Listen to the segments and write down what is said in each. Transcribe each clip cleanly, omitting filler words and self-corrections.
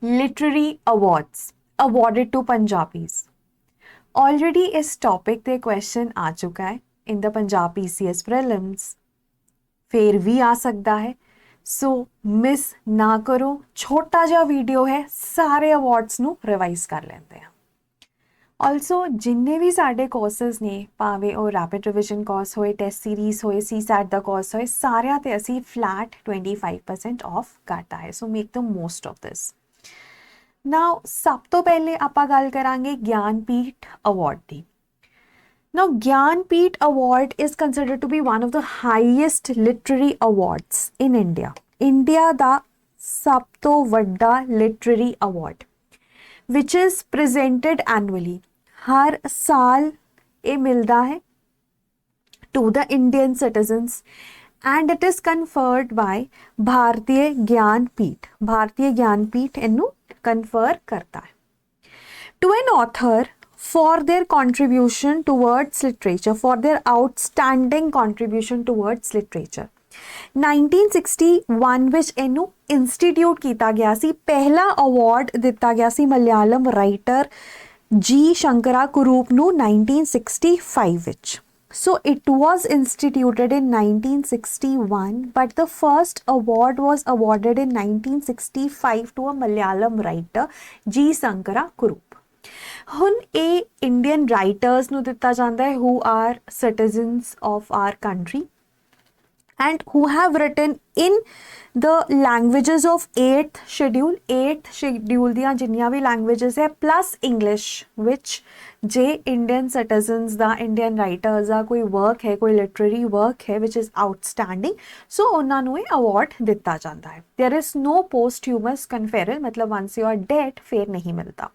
literary awards awarded to Punjabis. Already इस topic ते question आ चुका है in the Punjab PCS prelims, फिर भी आ सकता है, सो मिस ना करो। छोटा जिहा वीडियो है, सारे अवार्ड्स नू रिवाइज कर लेंदे हैं। ऑल्सो जिन्ने भी साडे कोर्सेस ने, भावें ਉਹ रैपिड रिविजन कोर्स होए, टेस्ट सीरीज होए, CSAT ਦਾ कोर्स होए, सारिਆਂ ਤੇ ਅਸੀਂ फ्लैट 25% ऑफ करता है। So make the most of this. Now सब तो पहले ਆਪਾਂ ਗੱਲ ਕਰਾਂਗੇ Jnanpith award the. Now Gyanpith Award is considered to be one of the highest literary awards in India. India ਦਾ ਸਭ ਤੋਂ ਵੱਡਾ literary award which is presented annually. हर साल ये मिलता है to the Indian citizens and it is conferred by भारतीय ज्ञानपीठ। भारतीय ज्ञानपीठ इन्हें confer करता है to an author for their contribution towards literature, for their outstanding contribution towards literature. 1961 ਵਿੱਚ ਇਹਨੂੰ ਇੰਸਟੀਟਿਊਟ ਕੀਤਾ ਗਿਆ ਸੀ। ਪਹਿਲਾ ਅਵਾਰਡ ਦਿੱਤਾ ਗਿਆ ਸੀ ਮਲਿਆਲਮ ਰਾਈਟਰ ਜੀ ਸ਼ੰਕਰਾ ਕੁਰੂਪ ਨੂੰ 1965 ਵਿੱਚ। So it was instituted in 1961, but the first award was awarded in 1965 to a Malayalam writer, G. Sankara Kurup. ਹੁਣ ਇਹ ਇੰਡੀਅਨ ਰਾਈਟਰਸ ਨੂੰ ਦਿੱਤਾ ਜਾਂਦਾ ਹੈ who are citizens of our country and who have written in the languages of 8th schedule। 8th schedule ਦੀਆਂ ਜਿੰਨੀਆਂ ਵੀ languages ਹੈ plus English, which ਜੇ ਇੰਡੀਅਨ ਸਿਟੀਜ਼ਨਸ ਦਾ, ਇੰਡੀਅਨ ਰਾਈਟਰਸ ਦਾ ਕੋਈ ਵਰਕ ਹੈ, ਕੋਈ ਲਿਟਰੇਰੀ ਵਰਕ ਹੈ ਵਿਚ ਇਜ਼ ਆਊਟਸਟੈਂਡਿੰਗ, ਸੋ ਉਹਨਾਂ ਨੂੰ ਇਹ ਅਵਾਰਡ ਦਿੱਤਾ ਜਾਂਦਾ ਹੈ। ਦੇयर इज नो पोस्टह्यूमस कन्फेरल, मतलब वंस यू आर डेड ਫਿਰ ਨਹੀਂ ਮਿਲਦਾ।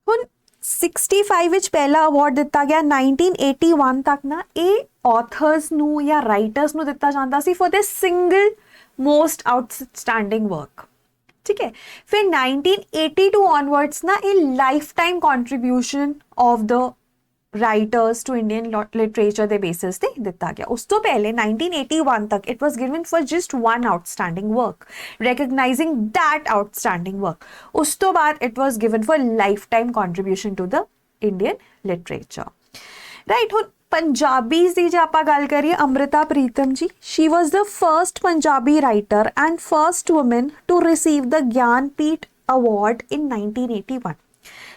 ਹੁਣ 65 ਵਿੱਚ ਪਹਿਲਾ ਅਵਾਰਡ ਦਿੱਤਾ ਗਿਆ। 1981 ਤੱਕ ਨਾ ਇਹ ਆਥਰਸ ਨੂੰ ਜਾਂ ਰਾਈਟਰਸ ਨੂੰ ਦਿੱਤਾ ਜਾਂਦਾ ਸੀ for the single most outstanding work. ठीक है, फिर 1982 ऑनवर्ड्स ना a life time contribution of the writers to Indian literature the basis ते दिता गया। उस तो पहले 1981 तक it was given for just one outstanding work, recognising that outstanding work. उस तो बाद it was given for life time contribution to the Indian literature. Right, हुण पंजाबीज़ ਦੀ ਜੇ ਆਪਾਂ ਗੱਲ ਕਰੀਏ, Amrita Pritam ji, she was the first Punjabi writer and first woman to receive the Gyanpith Award in 1981.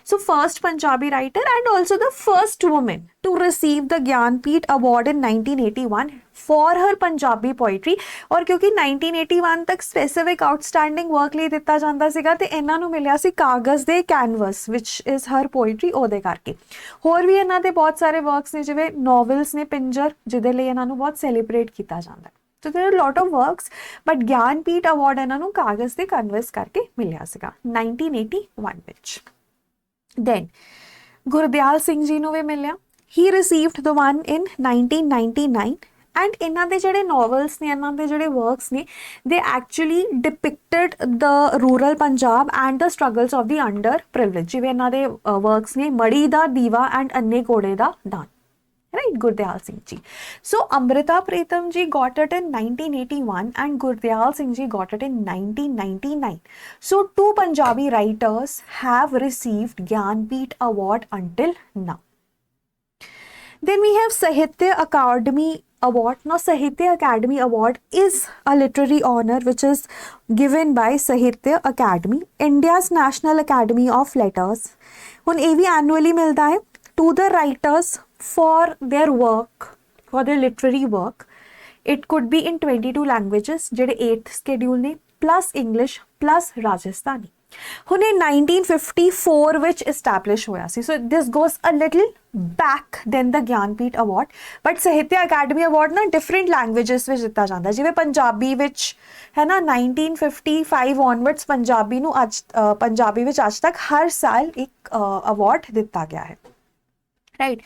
So first Punjabi writer and also the first woman to receive the Gyanpith Award in 1981 for her Punjabi poetry। और क्योंकि 1981 तक specific outstanding work ਲਈ ਦਿੱਤਾ ਜਾਂਦਾ ਸੀਗਾ ਤੇ ਇਹਨਾਂ ਨੂੰ ਮਿਲਿਆ ਸੀ ਕਾਗਜ਼ ਦੇ canvas which is her poetry, ਉਹਦੇ ਕਰਕੇ। ਹੋਰ ਵੀ ਇਹਨਾਂ ਦੇ ਬਹੁਤ ਸਾਰੇ works ਨੇ, ਜਿਵੇਂ novels ਨੇ ਪਿੰਜਰ, ਜਿਹਦੇ ਲਈ ਇਹਨਾਂ ਨੂੰ ਬਹੁਤ ਸੈਲੀਬ੍ਰੇਟ ਕੀਤਾ ਜਾਂਦਾ ਹੈ। So there are a lot of works, but Gyanpith Award ਇਹਨਾਂ ਨੂੰ ਕਾਗਜ਼ ਦੇ ਕੈਨਵਸ ਕਰਕੇ ਮਿਲਿਆ ਸੀਗਾ 1981 ਵਿੱਚ। Then ਗੁਰਦਿਆਲ ਸਿੰਘ ਜੀ ਨੂੰ ਵੀ ਮਿਲਿਆ। He received the one in 1999 and ਇਹਨਾਂ ਦੇ ਜਿਹੜੇ novels ਨੇ, ਇਹਨਾਂ ਦੇ ਜਿਹੜੇ works ਨੇ, they actually depicted the rural Punjab and the struggles of the underprivileged। ਜਿਵੇਂ ਇਹਨਾਂ ਦੇ works ਨੇ ਮੜੀ ਦਾ ਦੀਵਾ and ਅੰਨੇ ਕੋੜੇ ਦਾ ਦਾਨ। Right, Gurdial Singh ji. So Amrita Pritam ji got it in 1981 and Gurdial Singh ji got it in 1999. So two Punjabi writers have received Gyanpith Award until now. Then we have Sahitya Akademi Award. Now Sahitya Academy Award is a literary honor which is given by Sahitya Academy, India's National Academy of Letters. ਹੁਣ ਇਹ ਵੀ annually ਮਿਲਦਾ ਹੈ to the writers for their work, for their literary work. It could be in 22 languages ਜਿਹੜੇ 8th schedule ਨੇ, plus English plus Rajasthani। ਹੁਣ ਇਹ 1954 ਵਿੱਚ establish ਹੋਇਆ ਸੀ। So this goes a little back than the Gyanpith Award, but Sahitya Academy Award ਨਾ different languages ਵਿੱਚ ਦਿੱਤਾ ਜਾਂਦਾ, ਜਿਵੇਂ ਪੰਜਾਬੀ ਵਿੱਚ ਹੈ ਨਾ 1955 onwards ਪੰਜਾਬੀ ਨੂੰ ਪੰਜਾਬੀ ਵਿੱਚ ਅੱਜ ਤੱਕ ਹਰ ਸਾਲ ਇੱਕ ਅਵਾਰਡ ਦਿੱਤਾ ਗਿਆ ਹੈ। ਰਾਈਟ,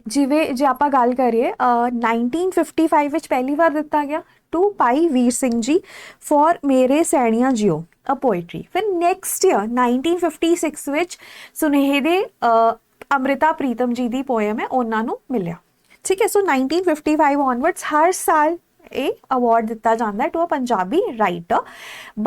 ਜਿਵੇਂ ਜੇ ਆਪਾਂ ਗੱਲ ਕਰੀਏ 1955 ਵਿੱਚ ਪਹਿਲੀ ਵਾਰ ਦਿੱਤਾ ਗਿਆ ਟੂ ਭਾਈ ਵੀਰ ਸਿੰਘ ਜੀ ਫॉर ਮੇਰੇ ਸੈਣੀਆਂ ਜਿਓ ਅ ਪੋਇਟਰੀ। ਫਿਰ ਨੈਕਸਟ ਈਅਰ 1956 ਵਿੱਚ ਸੁਨੇਹੇ ਅੰਮ੍ਰਿਤਾ ਪ੍ਰੀਤਮ ਜੀ ਦੀ ਪੋਇਮ ਹੈ, ਉਹਨਾਂ ਨੂੰ ਮਿਲਿਆ। ਠੀਕ ਹੈ, ਸੋ 1955 onwards ਹਰ ਸਾਲ ਇਹ ਅਵਾਰਡ ਦਿੱਤਾ ਜਾਂਦਾ ਹੈ to a Punjabi writer.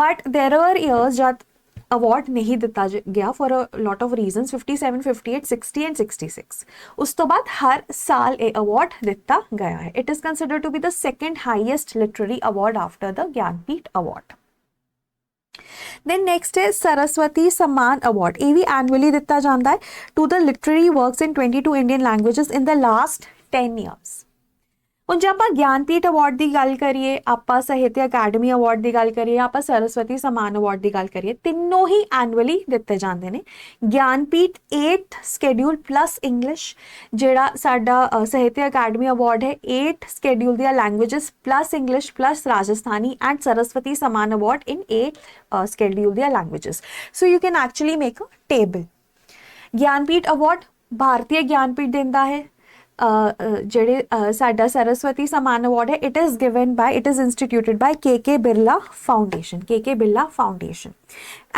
But there are years ਜਦ ਅਵਾਰਡ ਨਹੀਂ ਦਿੱਤਾ ਗਿਆ for a lot of reasons 57 58 60 and 66 ਉਸ ਤੋਂ ਬਾਅਦ ਹਰ ਸਾਲ ਇਹ ਅਵਾਰਡ ਦਿੱਤਾ ਗਿਆ ਹੈ it is considered to be the second highest literary award after the Jnanpith award then next is Saraswati Samman Award ਇਹ ਵੀ annually ਦਿੱਤਾ ਜਾਂਦਾ ਹੈ to the literary works in 22 Indian languages in the last 10 years ਹੁਣ ਜੇ ਆਪਾਂ Jnanpith award ਦੀ ਗੱਲ ਕਰੀਏ ਆਪਾਂ ਸਾਹਿਤ ਅਕੈਡਮੀ ਅਵਾਰਡ ਦੀ ਗੱਲ ਕਰੀਏ ਆਪਾਂ ਸਰਸਵਤੀ ਸਮਾਨ ਅਵਾਰਡ ਦੀ ਗੱਲ ਕਰੀਏ ਤਿੰਨੋਂ ਹੀ ਐਨੂਅਲੀ ਦਿੱਤੇ ਜਾਂਦੇ ਨੇ Jnanpith 8th schedule plus English ਜਿਹੜਾ ਸਾਡਾ ਸਾਹਿਤ ਅਕੈਡਮੀ ਅਵਾਰਡ ਹੈ 8 schedule ਦੀਆਂ languages plus English plus Rajasthani and Saraswati Samman award in 8 schedule ਦੀਆਂ languages so you can actually make a table Jnanpith award Bharati Jnanpith ਦਿੰਦਾ ਹੈ ਜਿਹੜੇ ਸਾਡਾ ਸਰਸਵਤੀ ਸਮਾਨ ਅਵਾਰਡ ਹੈ it is instituted by KK Birla Foundation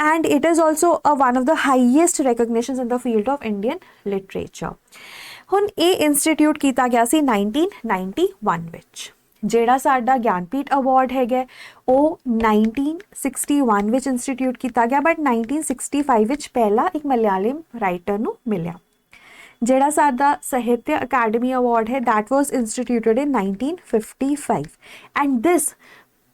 and it is also one of the highest recognitions in the field of Indian literature ਹੁਣ ਇਹ institute ਕੀਤਾ ਗਿਆ ਸੀ 1991 ਵਿੱਚ ਜਿਹੜਾ ਸਾਡਾ ਗਿਆਨਪੀਠ ਅਵਾਰਡ ਹੈਗਾ ਉਹ 1961 ਵਿੱਚ ਇੰਸਟੀਟਿਊਟ ਕੀਤਾ ਗਿਆ ਬਟ 1965 ਵਿੱਚ ਪਹਿਲਾ ਇੱਕ ਮਲਿਆਲਮ ਰਾਈਟਰ ਨੂੰ ਮਿਲਿਆ ਜਿਹੜਾ ਸਾਡਾ ਸਾਹਿਤ ਅਕੈਡਮੀ ਅਵਾਰਡ ਹੈ that was instituted in 1955 and this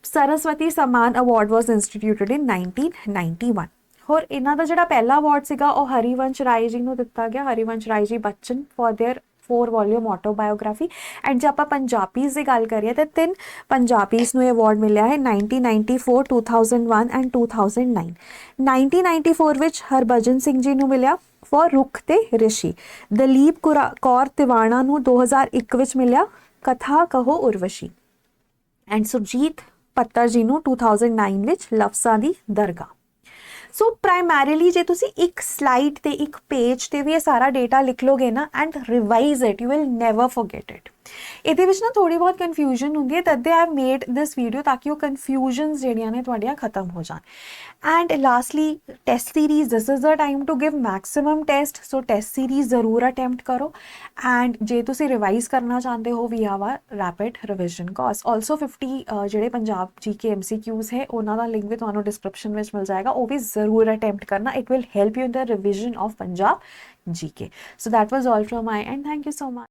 Saraswati Samman award was instituted in 1991 ਹੋਰ ਇਹਨਾਂ ਦਾ ਜਿਹੜਾ ਪਹਿਲਾ ਅਵਾਰਡ ਸੀਗਾ ਉਹ ਹਰੀਵੰਸ਼ ਰਾਏ ਜੀ ਨੂੰ ਦਿੱਤਾ ਗਿਆ Harivansh Rai ji Bachchan for their 4-volume autobiography and ਜੇ ਆਪਾਂ ਪੰਜਾਬੀਜ਼ ਦੀ ਗੱਲ ਕਰੀਏ ਤਾਂ 3 ਪੰਜਾਬੀਜ਼ ਨੂੰ ਇਹ ਅਵਾਰਡ ਮਿਲਿਆ ਹੈ 1994 2001 and 2009 1994 ਵਿੱਚ ਹਰਭਜਨ ਸਿੰਘ ਜੀ ਨੂੰ ਮਿਲਿਆ for ਰੁੱਖ ਤੇ ਰਿਸ਼ੀ ਦਲੀਪ ਕੌਰ ਤਿਵਾਣਾ ਨੂੰ 2001 ਵਿੱਚ ਮਿਲਿਆ ਕਥਾ ਕਹੋ ਉਰਵਸ਼ੀ ਐਂਡ ਸੁਰਜੀਤ ਪੱਤਰ ਜੀ ਨੂੰ 2009 ਵਿੱਚ ਲਫ਼ਜ਼ਾਂ ਦੀ ਦਰਗਾਹ ਸੋ ਪ੍ਰਾਇਮਰੀਲੀ ਜੇ ਤੁਸੀਂ ਇੱਕ ਸਲਾਈਡ ਤੇ ਇੱਕ ਪੇਜ ਤੇ ਵੀ ਇਹ ਸਾਰਾ ਡੇਟਾ ਲਿਖ ਲੋਗੇ ਨਾ and revise it you will never forget it ਇਹਦੇ ਵਿੱਚ ਨਾ ਥੋੜੀ ਬਹੁਤ ਕਨਫਿਊਜ਼ਨ ਹੁੰਦੀ ਹੈ ਤਦ ਦੇ ਆਈ ਮੇਡ ਦਿਸ ਵੀਡੀਓ ਤਾਂ ਕਿ ਉਹ ਕਨਫਿਊਜ਼ਨਸ ਜਿਹੜੀਆਂ ਨੇ ਤੁਹਾਡੀਆਂ ਖਤਮ ਹੋ ਜਾਣ and lastly test series this is the time to give maximum test so test series ਜ਼ਰੂਰ ਅਟੈਂਪਟ ਕਰੋ ਐਂਡ ਜੇ ਤੁਸੀਂ ਰਿਵਾਈਜ਼ ਕਰਨਾ ਚਾਹੁੰਦੇ ਹੋ ਵੀ ਆਵਾ ਰੈਪਿਡ ਰਿਵੀਜ਼ਨ ਕੋਰਸ ਆਲਸੋ 50 ਜਿਹੜੇ ਪੰਜਾਬ GK MCQs ਹੈ ਉਹਨਾਂ ਦਾ ਲਿੰਕ ਵੀ ਤੁਹਾਨੂੰ ਡਿਸਕ੍ਰਿਪਸ਼ਨ ਵਿੱਚ ਮਿਲ ਜਾਏਗਾ ਉਹ ਵੀ ਜ਼ਰੂਰ ਅਟੈਂਪਟ ਕਰਨਾ it will help you in the revision of Punjab GK so that was all from my end thank you so much